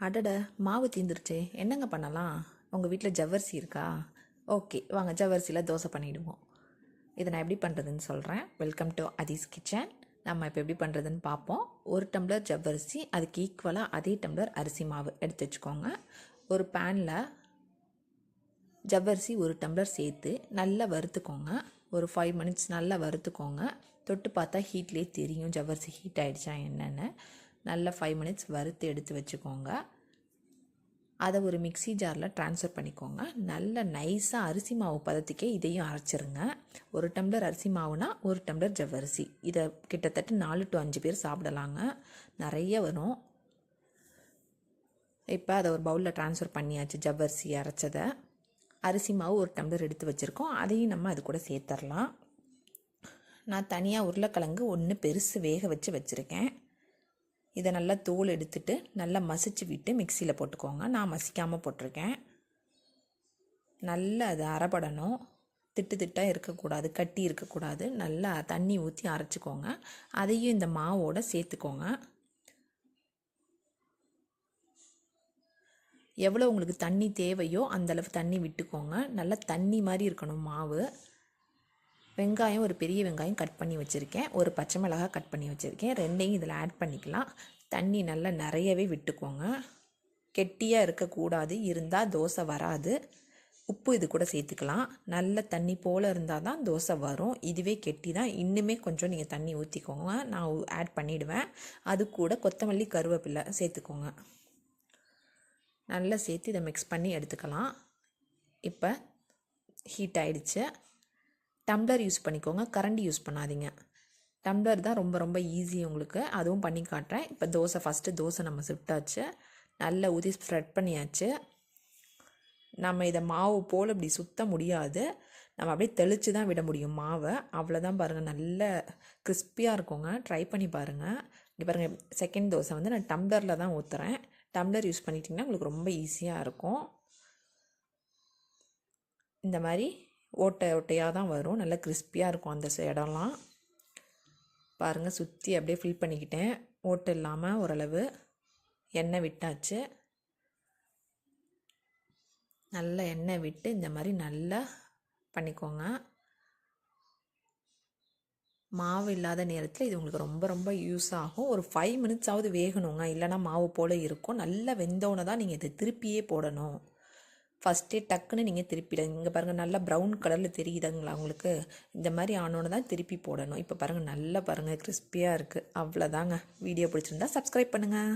அடட மாவு தீந்துருச்சே, என்னங்க பண்ணலாம்? உங்கள் வீட்டில் ஜவ்வரிசி இருக்கா? ஓகே, வாங்க ஜவ்வரிசியில் தோசை பண்ணிவிடுவோம். இதை நான் எப்படி பண்ணுறதுன்னு சொல்கிறேன். Welcome to Athee's kitchen. நம்ம இப்போ எப்படி பண்ணுறதுன்னு பார்ப்போம். 1 டம்ளர் ஜவ்வரிசி, அதுக்கு ஈக்குவலாக அதே டம்ளர் அரிசி மாவு எடுத்து வச்சுக்கோங்க. ஒரு பேனில் ஜவ்வரிசி 1 டம்ளர் சேர்த்து நல்லா வறுத்துக்கோங்க. ஒரு 5 மினிட்ஸ் நல்லா வறுத்துக்கோங்க. தொட்டு பார்த்தா ஹீட்லேயே தெரியும் ஜவ்வரிசி ஹீட் ஆகிடுச்சா என்னென்னு. நல்லா 5 மினிட்ஸ் வறுத்து எடுத்து வச்சுக்கோங்க. அதை ஒரு மிக்ஸி ஜாரில் ட்ரான்ஸ்ஃபர் பண்ணிக்கோங்க. நல்ல நைஸாக அரிசி மாவு பதத்துக்கே இதையும் அரைச்சிருங்க. 1 டம்ளர் அரிசி மாவுனா 1 டம்ளர் ஜவ்வரிசி. இதை கிட்டத்தட்ட 4 to 5 பேர் சாப்பிடலாங்க. நிறைய வரும். இப்போ அதை ஒரு பவுலில் ட்ரான்ஸ்ஃபர் பண்ணியாச்சு. ஜவ்வரிசி அரைச்சதை, அரிசி மாவு 1 டம்ளர் எடுத்து வச்சுருக்கோம். அதையும் நம்ம அது கூட சேர்த்துடலாம். நான் தனியாக உருளைக்கிழங்கு 1 பெருசு வேக வச்சுருக்கேன். இதை நல்லா தோல் எடுத்துட்டு நல்லா மசிச்சு விட்டு மிக்சியில் போட்டுக்கோங்க. நான் மசிக்காமல் போட்டிருக்கேன். நல்லா அது அரைப்படணும். திட்டு திட்டாக இருக்கக்கூடாது, கட்டி இருக்கக்கூடாது. நல்லா தண்ணி ஊற்றி அரைச்சிக்கோங்க. அதையும் இந்த மாவோடு சேர்த்துக்கோங்க. எவ்வளோ உங்களுக்கு தண்ணி தேவையோ அந்தளவு தண்ணி விட்டுக்கோங்க. நல்லா தண்ணி மாதிரி இருக்கணும் மாவு. வெங்காயம், ஒரு பெரிய வெங்காயம் கட் பண்ணி வச்சுருக்கேன். ஒரு பச்சை மிளகாய் கட் பண்ணி வச்சுருக்கேன். ரெண்டையும் இதில் ஆட் பண்ணிக்கலாம். தண்ணி நல்லா நிறையவே விட்டுக்கோங்க. கெட்டியாக இருக்கக்கூடாது, இருந்தால் தோசை வராது. உப்பு இது கூட சேர்த்துக்கலாம். நல்ல தண்ணி போல் இருந்தால் தான் தோசை வரும். இதுவே கெட்டி தான். இன்னுமே கொஞ்சம் நீங்கள் தண்ணி ஊற்றிக்கோங்க. நான் ஆட் பண்ணிவிடுவேன். அது கூட கொத்தமல்லி, கருவேப்பிலை சேர்த்துக்கோங்க. நல்லா சேர்த்து இதை மிக்ஸ் பண்ணி எடுத்துக்கலாம். இப்போ ஹீட் ஆகிடுச்சு. டம்ளர் யூஸ் பண்ணிக்கோங்க, கரண்டி யூஸ் பண்ணாதீங்க. டம்ளர் தான் ரொம்ப ரொம்ப ஈஸி உங்களுக்கு. அதுவும் பண்ணி காட்டுறேன். இப்போ ஃபஸ்ட்டு தோசை நம்ம சுட்டாச்சு. நல்லா ஊற்றி ஸ்ப்ரெட் பண்ணியாச்சு. நம்ம இதை மாவு போல் இப்படி சுத்த முடியாது. நம்ம அப்படியே தெளித்து தான் விட முடியும் மாவை. அவ்வளோதான். பாருங்கள், நல்ல கிறிஸ்பியாக இருக்குங்க. ட்ரை பண்ணி பாருங்கள். இங்கே பாருங்கள், செகண்ட் தோசை நான் டம்ளரில் தான் ஊற்றுறேன். டம்ளர் யூஸ் பண்ணிட்டிங்கன்னா உங்களுக்கு ரொம்ப ஈஸியாக இருக்கும். இந்த மாதிரி ஓட்டையாக தான் வரும். நல்லா கிறிஸ்பியாக இருக்கும் அந்த இடம்லாம். பாருங்கள், சுற்றி அப்படியே ஃபில் பண்ணிக்கிட்டேன். ஓட்டை இல்லாமல் ஓரளவு எண்ணெய் விட்டாச்சு. நல்லா எண்ணெய் விட்டு இந்த மாதிரி நல்லா பண்ணிக்கோங்க. மாவு இல்லாத நேரத்தில் இது உங்களுக்கு ரொம்ப ரொம்ப யூஸ் ஆகும். ஒரு 5 மினிட்ஸாவது வேகணுங்க, இல்லைனா மாவு போல் இருக்கும். நல்லா வெந்தோன்னு தான் நீங்கள் இதை திருப்பியே போடணும். ஃபஸ்ட்டே டக்குன்னு நீங்கள் திருப்பிடுங்க. இங்கே பாருங்கள், நல்லா ப்ரௌன் கலரில் தெரியுதுங்களா உங்களுக்கு? இந்த மாதிரி ஆனோன்னு தான் திருப்பி போடணும். இப்போ பாருங்கள், நல்லா பாருங்கள், கிறிஸ்பியாக இருக்குது. அவ்வளோதாங்க. வீடியோ பிடிச்சிருந்தா சப்ஸ்கிரைப் பண்ணுங்கள்.